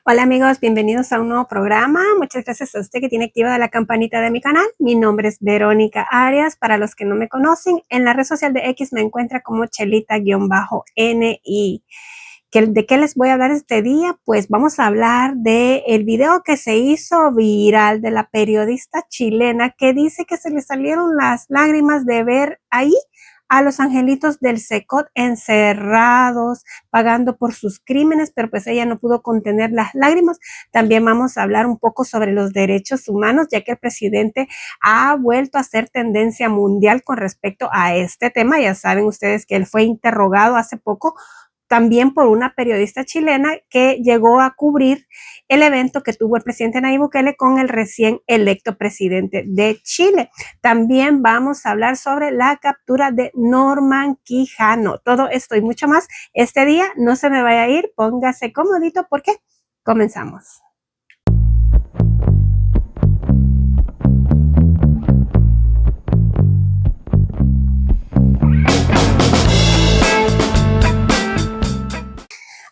Hola amigos, bienvenidos a un nuevo programa. Muchas gracias a usted que tiene activada la campanita de mi canal. Mi nombre es Verónica Arias. Para los que no me conocen, en la red social de X me encuentra como Chelita-NI. ¿De qué les voy a hablar este día? Pues vamos a hablar del video que se hizo viral de la periodista chilena que dice que se le salieron las lágrimas de ver ahí a los angelitos del Secot encerrados, pagando por sus crímenes, pero pues ella no pudo contener las lágrimas. También vamos a hablar un poco sobre los derechos humanos, ya que el presidente ha vuelto a ser tendencia mundial con respecto a este tema. Ya saben ustedes que él fue interrogado hace poco también por una periodista chilena que llegó a cubrir el evento que tuvo el presidente Nayib Bukele con el recién electo presidente de Chile. También vamos a hablar sobre la captura de Norman Quijano. Todo esto y mucho más este día. No se me vaya a ir, póngase comodito porque comenzamos.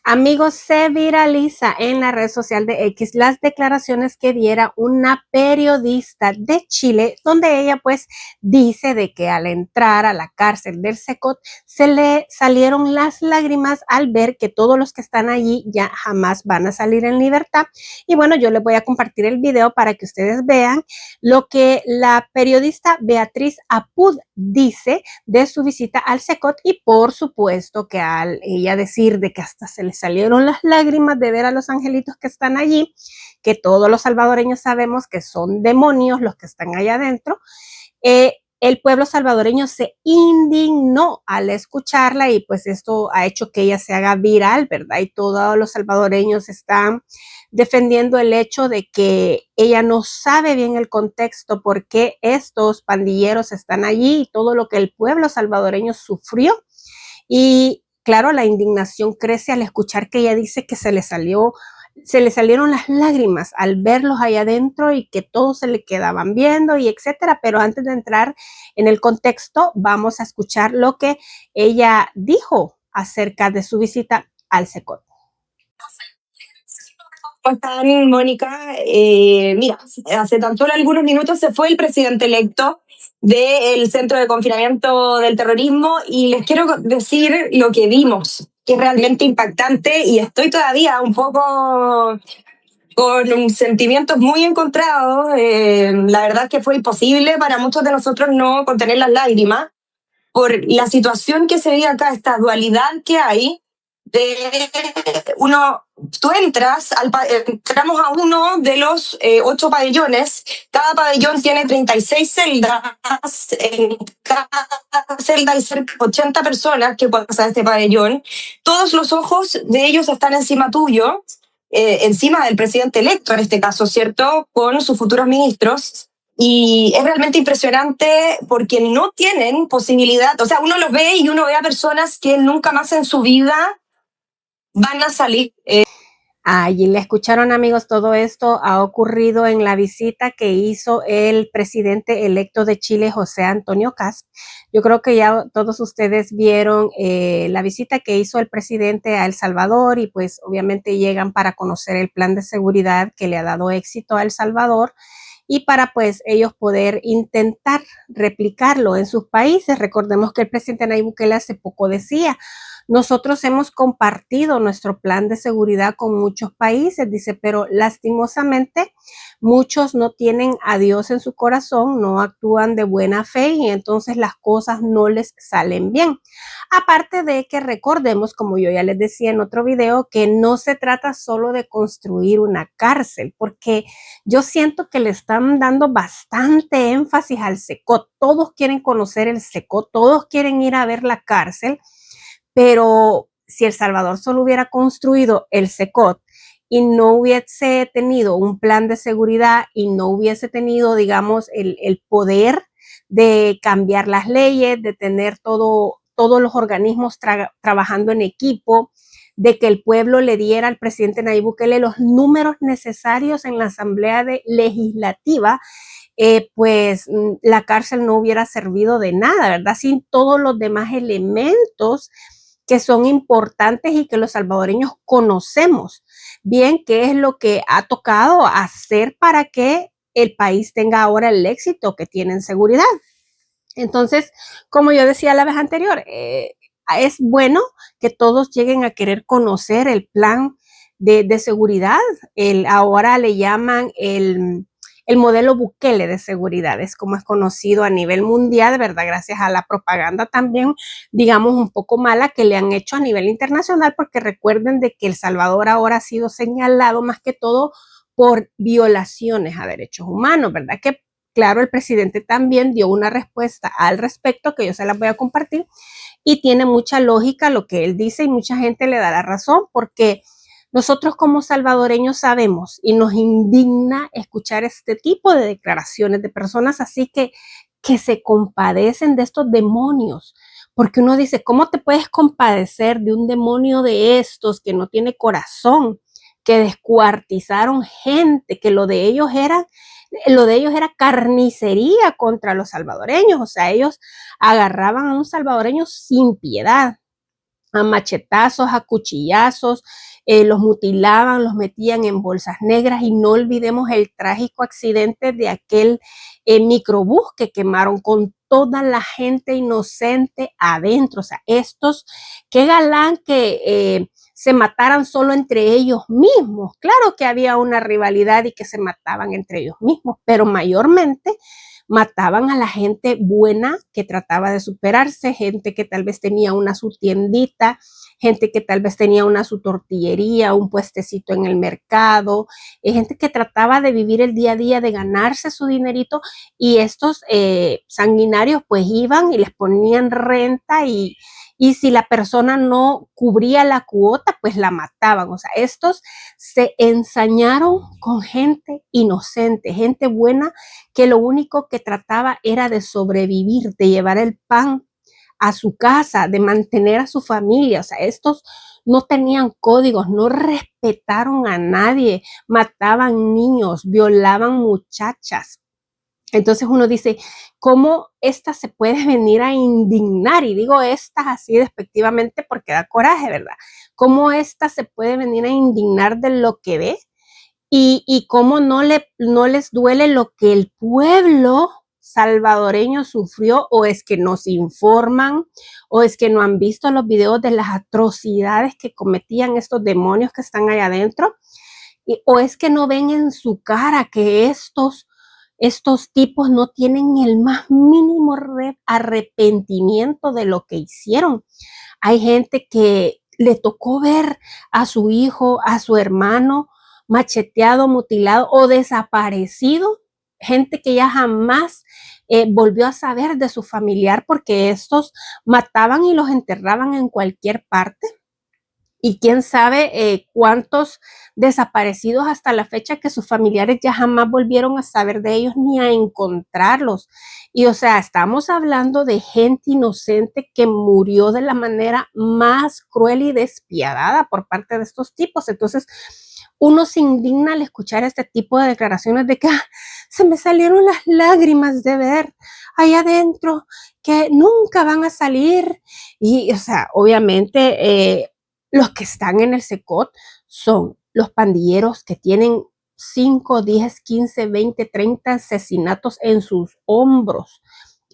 Amigos, se viraliza en la red social de X las declaraciones que diera una periodista de Chile, donde ella pues dice de que al entrar a la cárcel del Secot se le salieron las lágrimas al ver que todos los que están allí ya jamás van a salir en libertad. Y bueno, yo les voy a compartir el video para que ustedes vean lo que la periodista Beatriz Apud dice de su visita al Secot, y por supuesto que al ella decir de que hasta se le salieron las lágrimas de ver a los angelitos que están allí, que todos los salvadoreños sabemos que son demonios los que están allá adentro, el pueblo salvadoreño se indignó al escucharla y pues esto ha hecho que ella se haga viral, ¿verdad? Y todos los salvadoreños están defendiendo el hecho de que ella no sabe bien el contexto, por qué estos pandilleros están allí y todo lo que el pueblo salvadoreño sufrió. Y claro, la indignación crece al escuchar que ella dice que se le salieron las lágrimas al verlos allá adentro y que todos se le quedaban viendo y etcétera. Pero antes de entrar en el contexto, vamos a escuchar lo que ella dijo acerca de su visita al Secot. ¿Cómo están, Mónica? Mira, hace tan solo algunos minutos se fue el presidente electo del Centro de Confinamiento del Terrorismo y les quiero decir lo que vimos, que es realmente impactante y estoy todavía un poco con sentimientos muy encontrados. La verdad es que fue imposible para muchos de nosotros no contener las lágrimas por la situación que se vive acá, esta dualidad que hay de tú entramos a uno de los 8 pabellones. Cada pabellón tiene 36 celdas. En cada celda hay cerca de 80 personas que pueden pasar a este pabellón. Todos los ojos de ellos están encima tuyo, encima del presidente electo en este caso, ¿cierto? Con sus futuros ministros. Y es realmente impresionante porque no tienen posibilidad, o sea, uno los ve y uno ve a personas que nunca más en su vida van a salir. Allí le escucharon, amigos, todo esto ha ocurrido en la visita que hizo el presidente electo de Chile, José Antonio Kast. Yo creo que ya todos ustedes vieron la visita que hizo el presidente a El Salvador y pues obviamente llegan para conocer el plan de seguridad que le ha dado éxito a El Salvador y para pues ellos poder intentar replicarlo en sus países. Recordemos que el presidente Nayib Bukele hace poco decía: nosotros hemos compartido nuestro plan de seguridad con muchos países, dice, pero lastimosamente muchos no tienen a Dios en su corazón, no actúan de buena fe y entonces las cosas no les salen bien. Aparte de que recordemos, como yo ya les decía en otro video, que no se trata solo de construir una cárcel, porque yo siento que le están dando bastante énfasis al Secot. Todos quieren conocer el Secot, todos quieren ir a ver la cárcel, pero si El Salvador solo hubiera construido el Secot y no hubiese tenido un plan de seguridad y no hubiese tenido, digamos, el poder de cambiar las leyes, de tener todos los organismos trabajando en equipo, de que el pueblo le diera al presidente Nayib Bukele los números necesarios en la Asamblea Legislativa, pues la cárcel no hubiera servido de nada, ¿verdad? Sin todos los demás elementos que son importantes y que los salvadoreños conocemos bien qué es lo que ha tocado hacer para que el país tenga ahora el éxito que tiene en seguridad. Entonces, como yo decía la vez anterior, es bueno que todos lleguen a querer conocer el plan de seguridad. Ahora le llaman el modelo Bukele de seguridad, es como es conocido a nivel mundial, ¿verdad? Gracias a la propaganda también, digamos, un poco mala que le han hecho a nivel internacional, porque recuerden de que El Salvador ahora ha sido señalado más que todo por violaciones a derechos humanos, ¿verdad? Que claro, el presidente también dio una respuesta al respecto que yo se las voy a compartir y tiene mucha lógica lo que él dice y mucha gente le da la razón porque nosotros como salvadoreños sabemos y nos indigna escuchar este tipo de declaraciones de personas así que se compadecen de estos demonios. Porque uno dice, ¿cómo te puedes compadecer de un demonio de estos que no tiene corazón, que descuartizaron gente, que lo de ellos era carnicería contra los salvadoreños? O sea, ellos agarraban a un salvadoreño sin piedad, a machetazos, a cuchillazos, los mutilaban, los metían en bolsas negras y no olvidemos el trágico accidente de aquel microbús que quemaron con toda la gente inocente adentro. O sea, estos, qué galán que se mataran solo entre ellos mismos. Claro que había una rivalidad y que se mataban entre ellos mismos, pero mayormente mataban a la gente buena que trataba de superarse, gente que tal vez tenía una su tiendita, gente que tal vez tenía una su tortillería, un puestecito en el mercado, gente que trataba de vivir el día a día, de ganarse su dinerito, y estos sanguinarios pues iban y les ponían renta y si la persona no cubría la cuota, pues la mataban. O sea, estos se ensañaron con gente inocente, gente buena que lo único que trataba era de sobrevivir, de llevar el pan a su casa, de mantener a su familia. O sea, estos no tenían códigos, no respetaron a nadie, mataban niños, violaban muchachas. Entonces uno dice, ¿cómo esta se puede venir a indignar? Y digo estas así despectivamente porque da coraje, ¿verdad? ¿Cómo esta se puede venir a indignar de lo que ve? Y cómo no les duele lo que el pueblo salvadoreño sufrió, o es que nos informan, o es que no han visto los videos de las atrocidades que cometían estos demonios que están allá adentro, o es que no ven en su cara que estos tipos no tienen el más mínimo arrepentimiento de lo que hicieron. Hay gente que le tocó ver a su hijo, a su hermano macheteado, mutilado o desaparecido, gente que ya jamás volvió a saber de su familiar porque estos mataban y los enterraban en cualquier parte. Y quién sabe cuántos desaparecidos hasta la fecha que sus familiares ya jamás volvieron a saber de ellos ni a encontrarlos. Y o sea, estamos hablando de gente inocente que murió de la manera más cruel y despiadada por parte de estos tipos. Entonces, uno se indigna al escuchar este tipo de declaraciones de que se me salieron las lágrimas de ver allá adentro que nunca van a salir. Y, o sea, obviamente los que están en el SECOT son los pandilleros que tienen 5, 10, 15, 20, 30 asesinatos en sus hombros.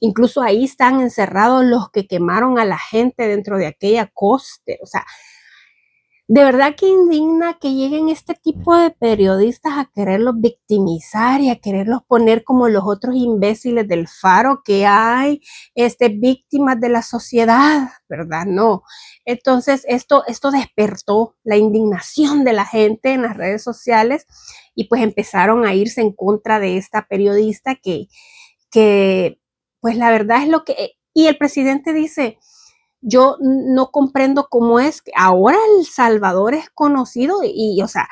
Incluso ahí están encerrados los que quemaron a la gente dentro de aquella coste. O sea, de verdad que indigna que lleguen este tipo de periodistas a quererlos victimizar y a quererlos poner como los otros imbéciles del Faro que hay, víctimas de la sociedad, ¿verdad? No. Entonces, esto despertó la indignación de la gente en las redes sociales y pues empezaron a irse en contra de esta periodista que pues la verdad es lo que... Y el presidente dice, yo no comprendo cómo es que ahora El Salvador es conocido o sea,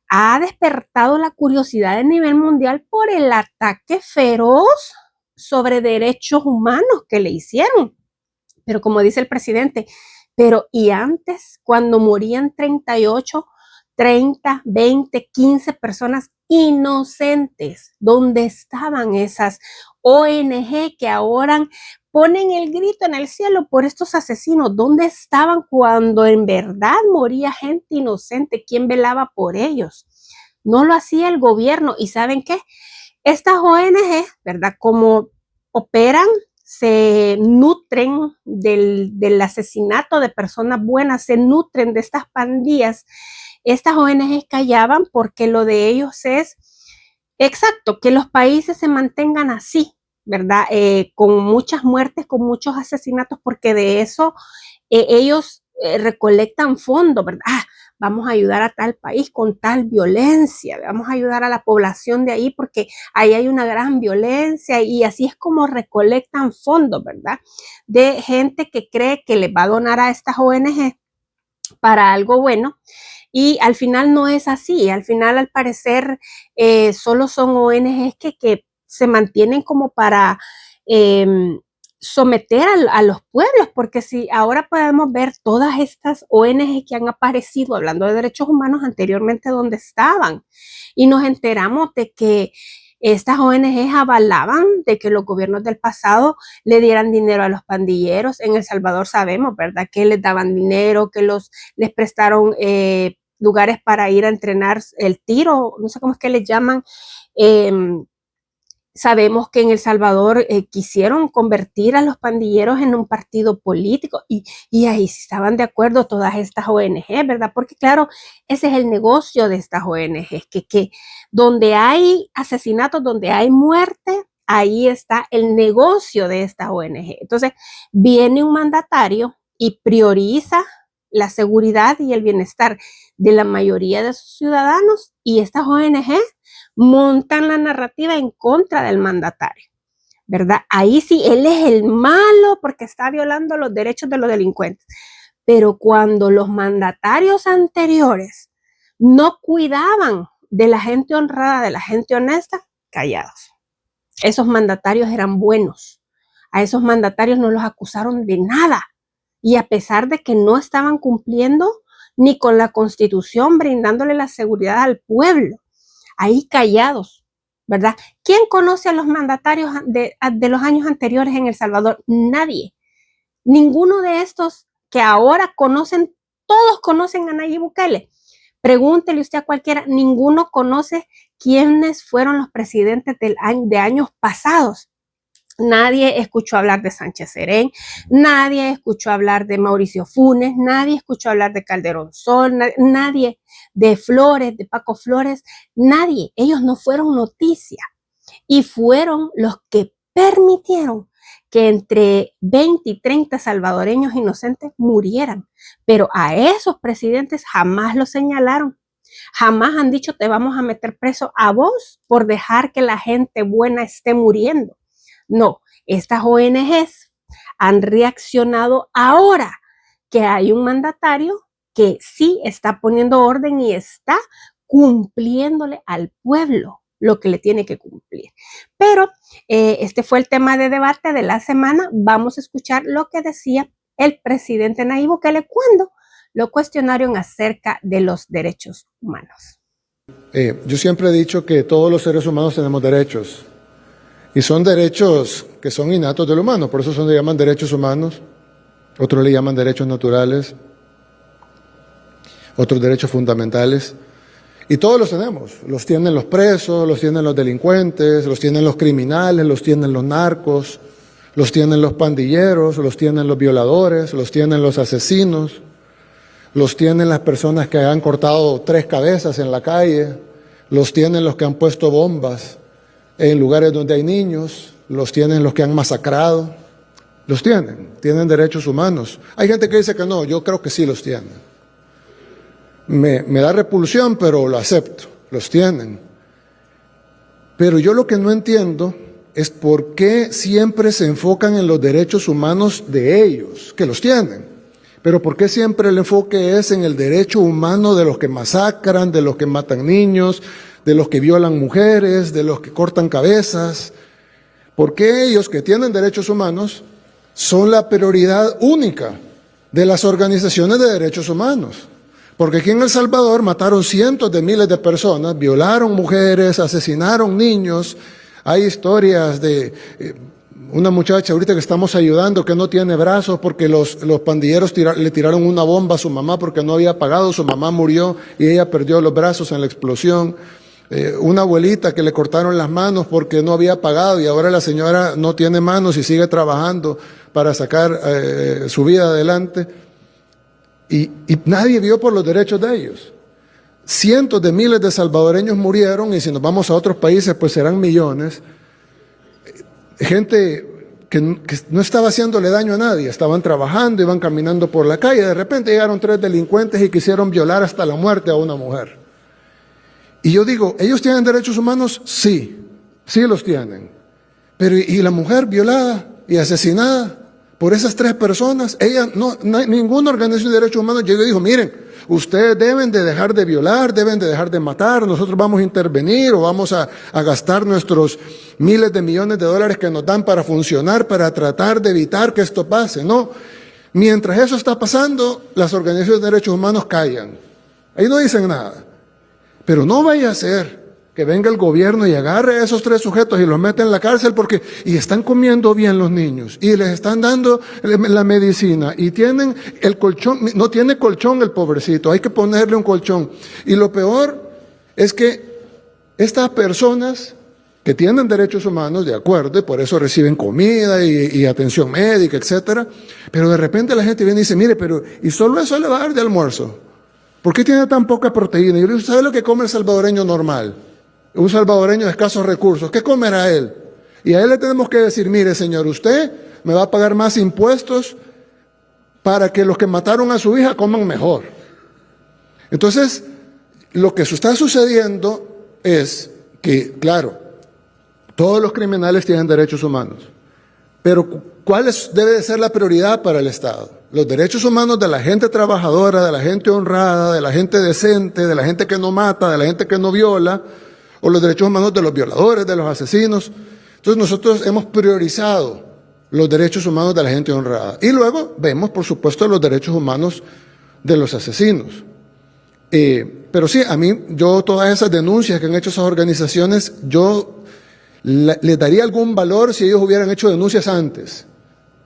ha despertado la curiosidad a nivel mundial por el ataque feroz sobre derechos humanos que le hicieron. Pero como dice el presidente, pero y antes, cuando morían 38, 30, 20, 15 personas inocentes, ¿dónde estaban esas ONG que ahora ponen el grito en el cielo por estos asesinos. ¿Dónde estaban cuando en verdad moría gente inocente? ¿Quién velaba por ellos? No lo hacía el gobierno. ¿Y saben qué? Estas ONG, ¿verdad? Como operan, se nutren del asesinato de personas buenas, se nutren de estas pandillas. Estas ONG callaban porque lo de ellos es exacto, que los países se mantengan así, ¿verdad? Con muchas muertes, con muchos asesinatos, porque de eso ellos recolectan fondos, ¿verdad? Vamos a ayudar a tal país con tal violencia, vamos a ayudar a la población de ahí porque ahí hay una gran violencia y así es como recolectan fondos, ¿verdad? De gente que cree que les va a donar a estas ONG para algo bueno. Y al final no es así, al final al parecer solo son ONGs que se mantienen como para someter a los pueblos, porque si ahora podemos ver todas estas ONG que han aparecido hablando de derechos humanos anteriormente donde estaban y nos enteramos de que estas ONGs avalaban de que los gobiernos del pasado le dieran dinero a los pandilleros. En El Salvador sabemos, ¿verdad?, que les daban dinero, que les prestaron lugares para ir a entrenar el tiro, no sé cómo es que les llaman. Sabemos que en El Salvador quisieron convertir a los pandilleros en un partido político y ahí sí estaban de acuerdo todas estas ONG, ¿verdad? Porque claro, ese es el negocio de estas ONG, que donde hay asesinatos, donde hay muerte, ahí está el negocio de estas ONG. Entonces, viene un mandatario y prioriza la seguridad y el bienestar de la mayoría de sus ciudadanos y estas ONG montan la narrativa en contra del mandatario, ¿verdad? Ahí sí, él es el malo porque está violando los derechos de los delincuentes. Pero cuando los mandatarios anteriores no cuidaban de la gente honrada, de la gente honesta, callados. Esos mandatarios eran buenos. A esos mandatarios no los acusaron de nada. Y a pesar de que no estaban cumpliendo ni con la Constitución, brindándole la seguridad al pueblo, ahí callados, ¿verdad? ¿Quién conoce a los mandatarios de los años anteriores en El Salvador? Nadie. Ninguno de estos que ahora conocen, todos conocen a Nayib Bukele. Pregúntele usted a cualquiera, ninguno conoce quiénes fueron los presidentes de años pasados. Nadie escuchó hablar de Sánchez Serén, nadie escuchó hablar de Mauricio Funes, nadie escuchó hablar de Calderón Sol, nadie de Flores, de Paco Flores, nadie. Ellos no fueron noticia y fueron los que permitieron que entre 20 y 30 salvadoreños inocentes murieran. Pero a esos presidentes jamás los señalaron. Jamás han dicho te vamos a meter preso a vos por dejar que la gente buena esté muriendo. No, estas ONGs han reaccionado ahora que hay un mandatario que sí está poniendo orden y está cumpliéndole al pueblo lo que le tiene que cumplir. Pero este fue el tema de debate de la semana. Vamos a escuchar lo que decía el presidente Nayib Bukele cuando lo cuestionaron acerca de los derechos humanos. Yo siempre he dicho que todos los seres humanos tenemos derechos. Y son derechos que son innatos del humano, por eso se llaman derechos humanos, otros le llaman derechos naturales, otros derechos fundamentales. Y todos los tenemos, los tienen los presos, los tienen los delincuentes, los tienen los criminales, los tienen los narcos, los tienen los pandilleros, los tienen los violadores, los tienen los asesinos, los tienen las personas que han cortado 3 cabezas en la calle, los tienen los que han puesto bombas en lugares donde hay niños, los tienen los que han masacrado, los tienen derechos humanos. Hay gente que dice que no, yo creo que sí los tienen. Me da repulsión, pero lo acepto, los tienen. Pero yo lo que no entiendo es por qué siempre se enfocan en los derechos humanos de ellos, que los tienen. Pero por qué siempre el enfoque es en el derecho humano de los que masacran, de los que matan niños, de los que violan mujeres, de los que cortan cabezas. Porque ellos que tienen derechos humanos son la prioridad única de las organizaciones de derechos humanos. Porque aquí en El Salvador mataron cientos de miles de personas, violaron mujeres, asesinaron niños. Hay historias de una muchacha ahorita que estamos ayudando que no tiene brazos porque los pandilleros le tiraron una bomba a su mamá porque no había pagado, su mamá murió y ella perdió los brazos en la explosión. Una abuelita que le cortaron las manos porque no había pagado y ahora la señora no tiene manos y sigue trabajando para sacar su vida adelante. Y nadie vio por los derechos de ellos. Cientos de miles de salvadoreños murieron y si nos vamos a otros países pues serán millones. Gente que no estaba haciéndole daño a nadie, estaban trabajando, iban caminando por la calle, de repente llegaron 3 delincuentes y quisieron violar hasta la muerte a una mujer. Y yo digo, ¿ellos tienen derechos humanos? Sí, sí los tienen. Pero ¿y la mujer violada y asesinada por esas 3 personas? Ninguna organización de derechos humanos llegó y dijo, miren, ustedes deben de dejar de violar, deben de dejar de matar, nosotros vamos a intervenir o vamos a gastar nuestros miles de millones de dólares que nos dan para funcionar, para tratar de evitar que esto pase. No, mientras eso está pasando, las organizaciones de derechos humanos callan. Ahí no dicen nada. Pero no vaya a ser que venga el gobierno y agarre a esos 3 sujetos y los meta en la cárcel y están comiendo bien los niños y les están dando la medicina y tienen el colchón, no tiene colchón el pobrecito, hay que ponerle un colchón. Y lo peor es que estas personas que tienen derechos humanos, de acuerdo, y por eso reciben comida y atención médica, etcétera, pero de repente la gente viene y dice, mire, pero ¿y solo eso le va a dar de almuerzo? ¿Por qué tiene tan poca proteína? Y yo le digo, ¿sabe lo que come el salvadoreño normal? Un salvadoreño de escasos recursos, ¿qué comerá él? Y a él le tenemos que decir, mire señor, usted me va a pagar más impuestos para que los que mataron a su hija coman mejor. Entonces, lo que está sucediendo es que, claro, todos los criminales tienen derechos humanos, pero ¿cuál debe de ser la prioridad para el Estado? Los derechos humanos de la gente trabajadora, de la gente honrada, de la gente decente, de la gente que no mata, de la gente que no viola, o los derechos humanos de los violadores, de los asesinos. Entonces nosotros hemos priorizado los derechos humanos de la gente honrada. Y luego vemos, por supuesto, los derechos humanos de los asesinos. Pero sí, yo todas esas denuncias que han hecho esas organizaciones, yo les daría algún valor si ellos hubieran hecho denuncias antes,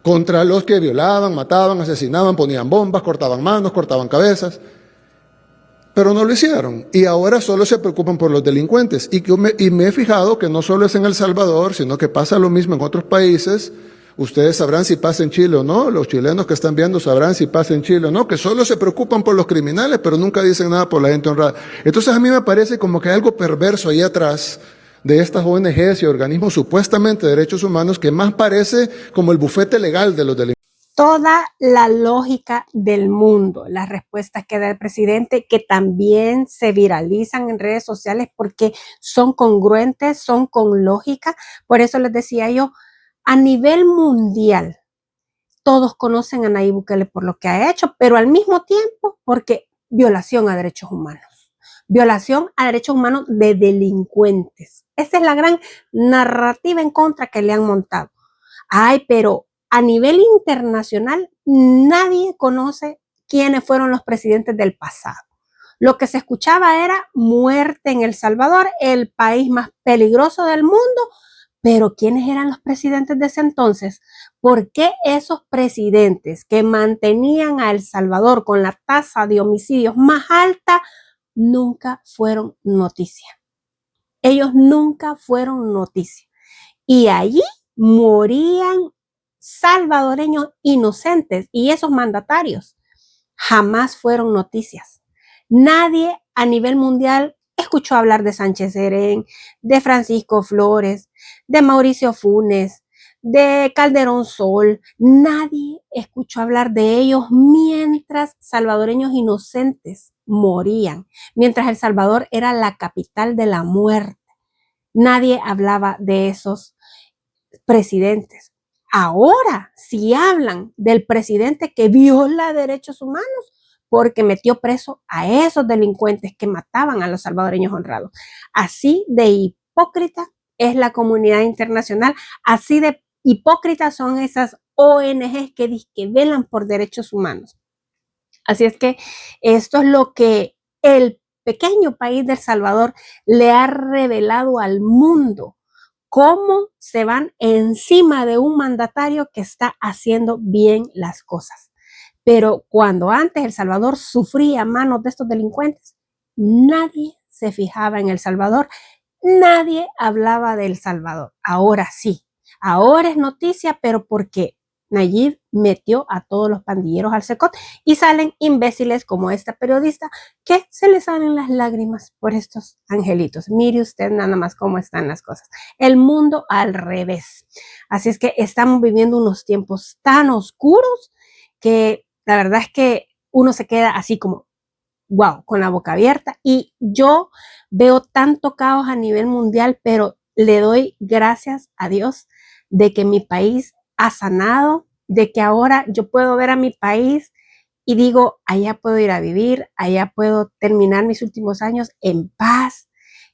contra los que violaban, mataban, asesinaban, ponían bombas, cortaban manos, cortaban cabezas. Pero no lo hicieron y ahora solo se preocupan por los delincuentes. Y me he fijado que no solo es en El Salvador, sino que pasa lo mismo en otros países. Ustedes sabrán si pasa en Chile o no, los chilenos que están viendo sabrán si pasa en Chile o no, que solo se preocupan por los criminales, pero nunca dicen nada por la gente honrada. Entonces a mí me parece como que hay algo perverso ahí atrás de estas ONGs y organismos supuestamente de derechos humanos que más parece como el bufete legal de los delincuentes. Toda la lógica del mundo, las respuestas que da el presidente, que también se viralizan en redes sociales porque son congruentes, son con lógica. Por eso les decía yo, a nivel mundial, todos conocen a Nayib Bukele por lo que ha hecho, pero al mismo tiempo porque violación a derechos humanos. Violación a derechos humanos de delincuentes. Esa es la gran narrativa en contra que le han montado. Ay, pero a nivel internacional, nadie conoce quiénes fueron los presidentes del pasado. Lo que se escuchaba era muerte en El Salvador, el país más peligroso del mundo, pero ¿quiénes eran los presidentes de ese entonces? ¿Por qué esos presidentes que mantenían a El Salvador con la tasa de homicidios más alta nunca fueron noticia? Ellos nunca fueron noticia. Y allí morían salvadoreños inocentes y esos mandatarios jamás fueron noticias. Nadie a nivel mundial escuchó hablar de Sánchez Serén, de Francisco Flores, de Mauricio Funes, de Calderón Sol. Nadie escuchó hablar de ellos mientras salvadoreños inocentes morían, mientras El Salvador era la capital de la muerte. Nadie hablaba de esos presidentes. Ahora sí hablan del presidente que viola derechos humanos porque metió preso a esos delincuentes que mataban a los salvadoreños honrados. Así de hipócrita es la comunidad internacional, así de hipócritas son esas ONGs que velan por derechos humanos. Así es que esto es lo que el pequeño país de El Salvador le ha revelado al mundo cómo se van encima de un mandatario que está haciendo bien las cosas. Pero cuando antes El Salvador sufría a manos de estos delincuentes, nadie se fijaba en El Salvador, nadie hablaba de El Salvador. Ahora sí, ahora es noticia, pero porque Nayib metió a todos los pandilleros al secot y salen imbéciles como esta periodista que se le salen las lágrimas por estos angelitos. Mire usted nada más cómo están las cosas. El mundo al revés. Así es que estamos viviendo unos tiempos tan oscuros que la verdad es que uno se queda así como, wow, con la boca abierta. Y yo veo tanto caos a nivel mundial, pero le doy gracias a Dios de que mi país ha sanado, de que ahora yo puedo ver a mi país y digo, allá puedo ir a vivir, allá puedo terminar mis últimos años en paz,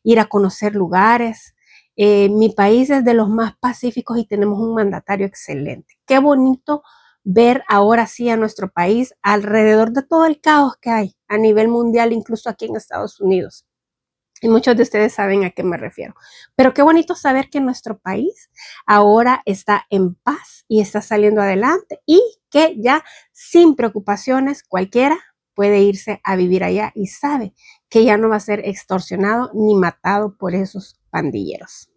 ir a conocer lugares. Mi país es de los más pacíficos y tenemos un mandatario excelente. Qué bonito ver ahora sí a nuestro país alrededor de todo el caos que hay a nivel mundial, incluso aquí en Estados Unidos. Y muchos de ustedes saben a qué me refiero. Pero qué bonito saber que nuestro país ahora está en paz y está saliendo adelante y que ya sin preocupaciones cualquiera puede irse a vivir allá y sabe que ya no va a ser extorsionado ni matado por esos pandilleros.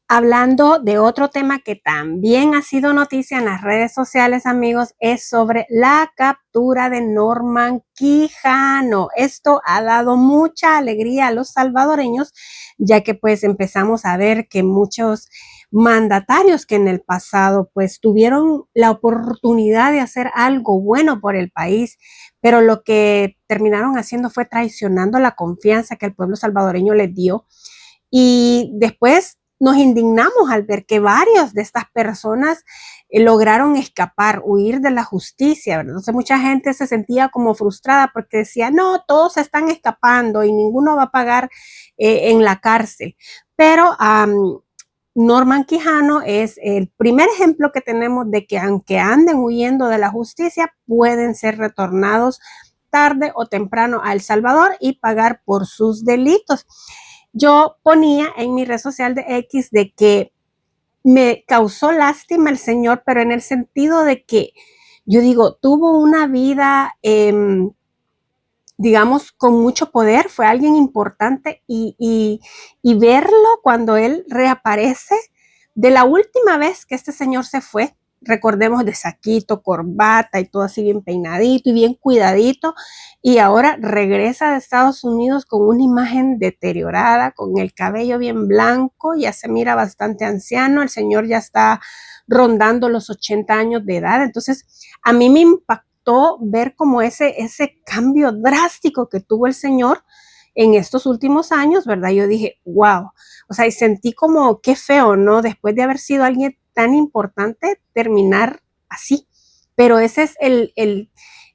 Hablando de otro tema que también ha sido noticia en las redes sociales, amigos, es sobre la captura de Norman Quijano. Esto ha dado mucha alegría a los salvadoreños, ya que pues empezamos a ver que muchos mandatarios que en el pasado pues tuvieron la oportunidad de hacer algo bueno por el país, pero lo que terminaron haciendo fue traicionando la confianza que el pueblo salvadoreño les dio. Y después nos indignamos al ver que varias de estas personas lograron escapar, huir de la justicia, ¿verdad? Entonces mucha gente se sentía como frustrada porque decía, no, todos se están escapando y ninguno va a pagar en la cárcel. Pero Norman Quijano es el primer ejemplo que tenemos de que aunque anden huyendo de la justicia, pueden ser retornados tarde o temprano a El Salvador y pagar por sus delitos. Yo ponía en mi red social de X de que me causó lástima el señor, pero en el sentido de que yo digo, tuvo una vida, digamos, con mucho poder, fue alguien importante y verlo cuando él reaparece, de la última vez que este señor se fue, recordemos de saquito, corbata y todo así bien peinadito y bien cuidadito, y ahora regresa de Estados Unidos con una imagen deteriorada, con el cabello bien blanco, ya se mira bastante anciano, el señor ya está rondando los 80 años de edad, entonces a mí me impactó ver como ese cambio drástico que tuvo el señor en estos últimos años, ¿verdad? Yo dije, wow, o sea, y sentí como qué feo, ¿no? Después de haber sido alguien tan importante, terminar así. Pero ese es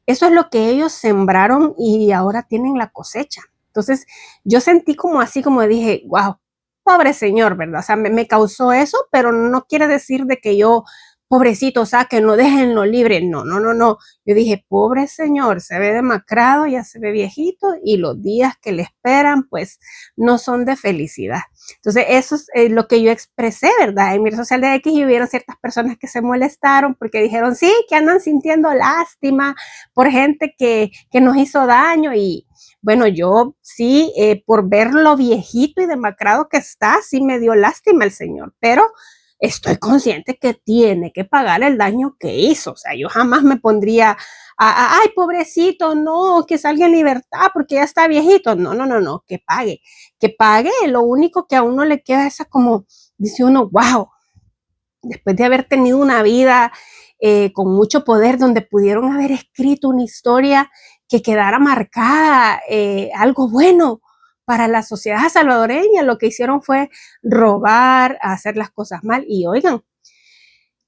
eso es lo que ellos sembraron y ahora tienen la cosecha. Entonces, yo sentí como así, como dije, wow, pobre señor, ¿verdad? O sea, me causó eso, pero no quiere decir de que yo, pobrecito, o sea, que no déjenlo libre. No, no, no, no. Yo dije, pobre señor, se ve demacrado, ya se ve viejito y los días que le esperan, pues, no son de felicidad. Entonces, eso es lo que yo expresé, ¿verdad? En mi red social de X y hubieron ciertas personas que se molestaron porque dijeron, sí, que andan sintiendo lástima por gente que nos hizo daño y bueno, yo sí, por ver lo viejito y demacrado que está, sí me dio lástima el señor, pero estoy consciente que tiene que pagar el daño que hizo. O sea, yo jamás me pondría, ay, pobrecito, no, que salga en libertad porque ya está viejito. No, no, no, no, que pague. Que pague. Lo único que a uno le queda es como, dice uno, wow, después de haber tenido una vida con mucho poder, donde pudieron haber escrito una historia que quedara marcada, algo bueno para la sociedad salvadoreña, lo que hicieron fue robar, hacer las cosas mal. Y oigan,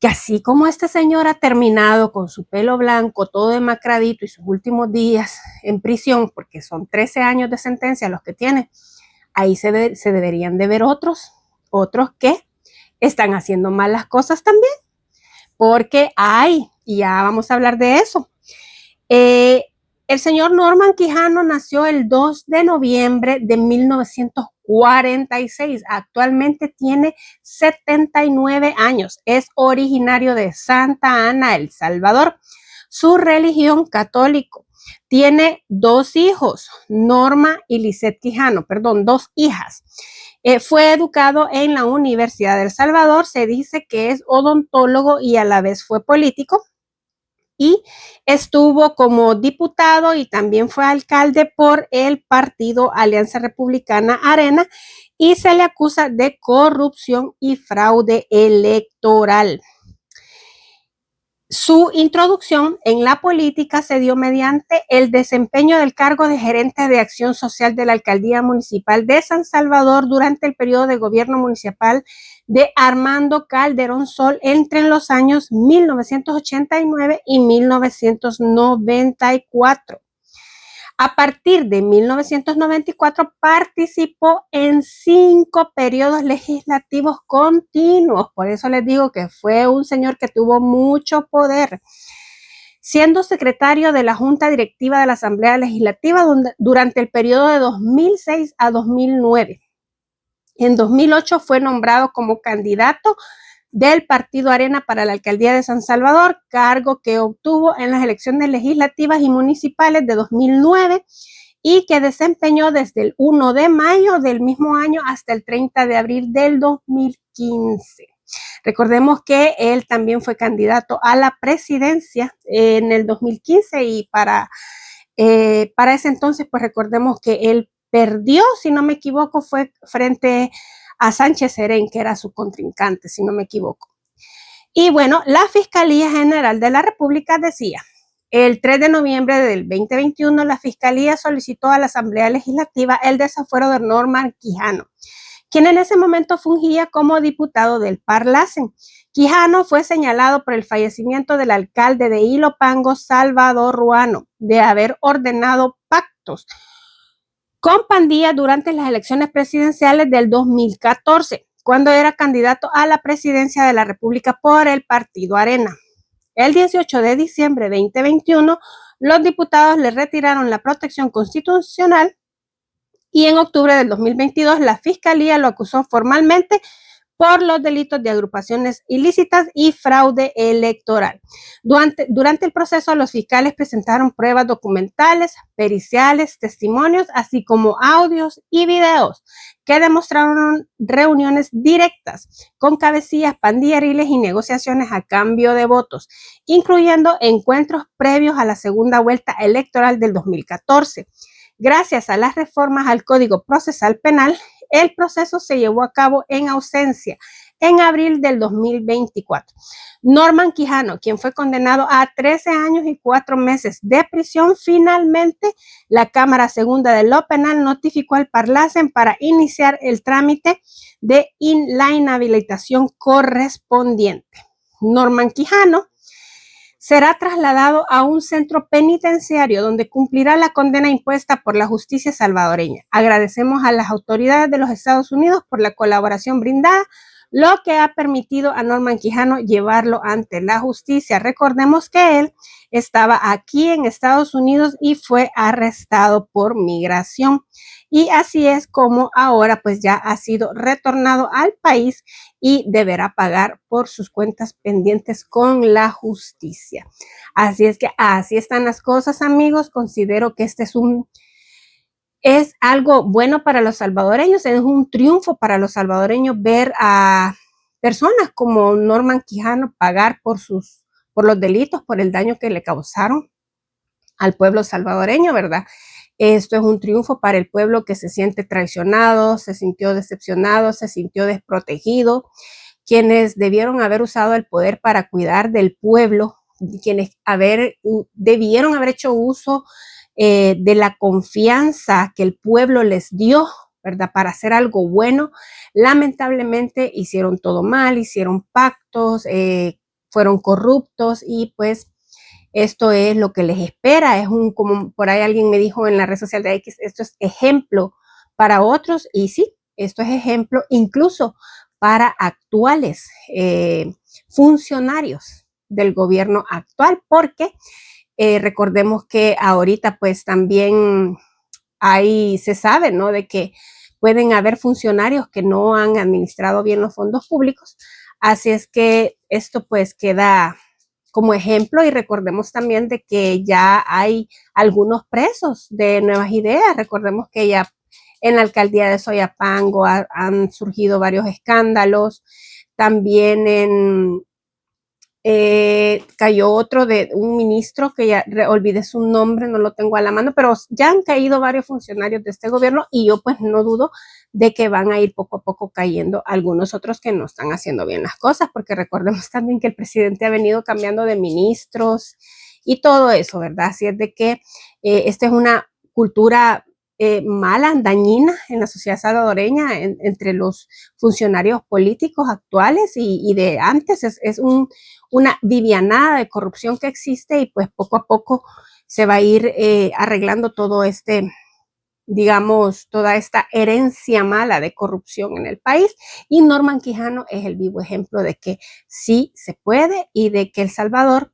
que así como este señor ha terminado con su pelo blanco, todo demacradito y sus últimos días en prisión, porque son 13 años de sentencia los que tiene, ahí se deberían de ver otros que están haciendo mal las cosas también, porque hay, y ya vamos a hablar de eso. El señor Norman Quijano nació el 2 de noviembre de 1904 46. Actualmente tiene 79 años. Es originario de Santa Ana, El Salvador. Su religión católico. Tiene 2 hijos, Norma y Lisette Quijano, perdón, 2 hijas. Fue educado en la Universidad de El Salvador. Se dice que es odontólogo y a la vez fue político. Y estuvo como diputado y también fue alcalde por el partido Alianza Republicana Arena y se le acusa de corrupción y fraude electoral. Su introducción en la política se dio mediante el desempeño del cargo de gerente de acción social de la Alcaldía Municipal de San Salvador durante el periodo de gobierno municipal de Armando Calderón Sol entre los años 1989 y 1994. A partir de 1994 participó en 5 periodos legislativos continuos. Por eso les digo que fue un señor que tuvo mucho poder, siendo secretario de la Junta Directiva de la Asamblea Legislativa durante el periodo de 2006 a 2009. En 2008 fue nombrado como candidato del Partido Arena para la Alcaldía de San Salvador, cargo que obtuvo en las elecciones legislativas y municipales de 2009 y que desempeñó desde el 1 de mayo del mismo año hasta el 30 de abril del 2015. Recordemos que él también fue candidato a la presidencia en el 2015 y para ese entonces, pues recordemos que él perdió, si no me equivoco, fue frente a Sánchez Serén, que era su contrincante, si no me equivoco. Y bueno, la Fiscalía General de la República decía, el 3 de noviembre del 2021, la Fiscalía solicitó a la Asamblea Legislativa el desafuero de Norman Quijano, quien en ese momento fungía como diputado del Parlacen. Quijano fue señalado por el fallecimiento del alcalde de Ilopango, Salvador Ruano, de haber ordenado pactos con pandillas durante las elecciones presidenciales del 2014, cuando era candidato a la presidencia de la República por el Partido Arena. El 18 de diciembre de 2021, los diputados le retiraron la protección constitucional y en octubre del 2022 la Fiscalía lo acusó formalmente por los delitos de agrupaciones ilícitas y fraude electoral. Durante el proceso, los fiscales presentaron pruebas documentales, periciales, testimonios, así como audios y videos que demostraron reuniones directas con cabecillas pandilleriles y negociaciones a cambio de votos, incluyendo encuentros previos a la segunda vuelta electoral del 2014. Gracias a las reformas al Código Procesal Penal, el proceso se llevó a cabo en ausencia en abril del 2024. Norman Quijano, quien fue condenado a 13 años y 4 meses de prisión, finalmente la Cámara Segunda de lo Penal notificó al Parlacen para iniciar el trámite de la inhabilitación correspondiente. Norman Quijano será trasladado a un centro penitenciario donde cumplirá la condena impuesta por la justicia salvadoreña. Agradecemos a las autoridades de los Estados Unidos por la colaboración brindada, lo que ha permitido a Norman Quijano llevarlo ante la justicia. Recordemos que él estaba aquí en Estados Unidos y fue arrestado por migración. Y así es como ahora pues ya ha sido retornado al país y deberá pagar por sus cuentas pendientes con la justicia. Así es que así están las cosas, amigos. Considero que este es algo bueno para los salvadoreños, es un triunfo para los salvadoreños ver a personas como Norman Quijano pagar por los delitos, por el daño que le causaron al pueblo salvadoreño, ¿verdad? Esto es un triunfo para el pueblo que se siente traicionado, se sintió decepcionado, se sintió desprotegido, quienes debieron haber usado el poder para cuidar del pueblo, quienes debieron haber hecho uso de la confianza que el pueblo les dio, ¿verdad? Para hacer algo bueno. Lamentablemente hicieron todo mal, hicieron pactos, fueron corruptos y pues esto es lo que les espera. Como por ahí alguien me dijo en la red social de X, esto es ejemplo para otros y sí, esto es ejemplo incluso para actuales funcionarios del gobierno actual, porque recordemos que ahorita pues también se sabe, ¿no? De que pueden haber funcionarios que no han administrado bien los fondos públicos. Así es que esto pues queda como ejemplo, y recordemos también de que ya hay algunos presos de Nuevas Ideas. Recordemos que ya en la alcaldía de Soyapango han surgido varios escándalos. También cayó otro de un ministro que ya olvidé su nombre, no lo tengo a la mano, pero ya han caído varios funcionarios de este gobierno, y yo pues no dudo de que van a ir poco a poco cayendo algunos otros que no están haciendo bien las cosas, porque recordemos también que el presidente ha venido cambiando de ministros y todo eso, ¿verdad? Así es de que esta es una cultura mala, dañina en la sociedad salvadoreña, entre los funcionarios políticos actuales y de antes. Es una vivianada de corrupción que existe, y pues poco a poco se va a ir arreglando todo digamos, toda esta herencia mala de corrupción en el país. Y Norman Quijano es el vivo ejemplo de que sí se puede, y de que El Salvador,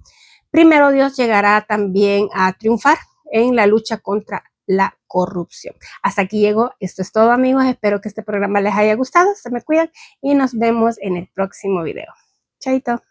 primero Dios, llegará también a triunfar en la lucha contra la corrupción. Hasta aquí llego. Esto es todo, amigos. Espero que este programa les haya gustado. Se me cuidan y nos vemos en el próximo video. Chaito.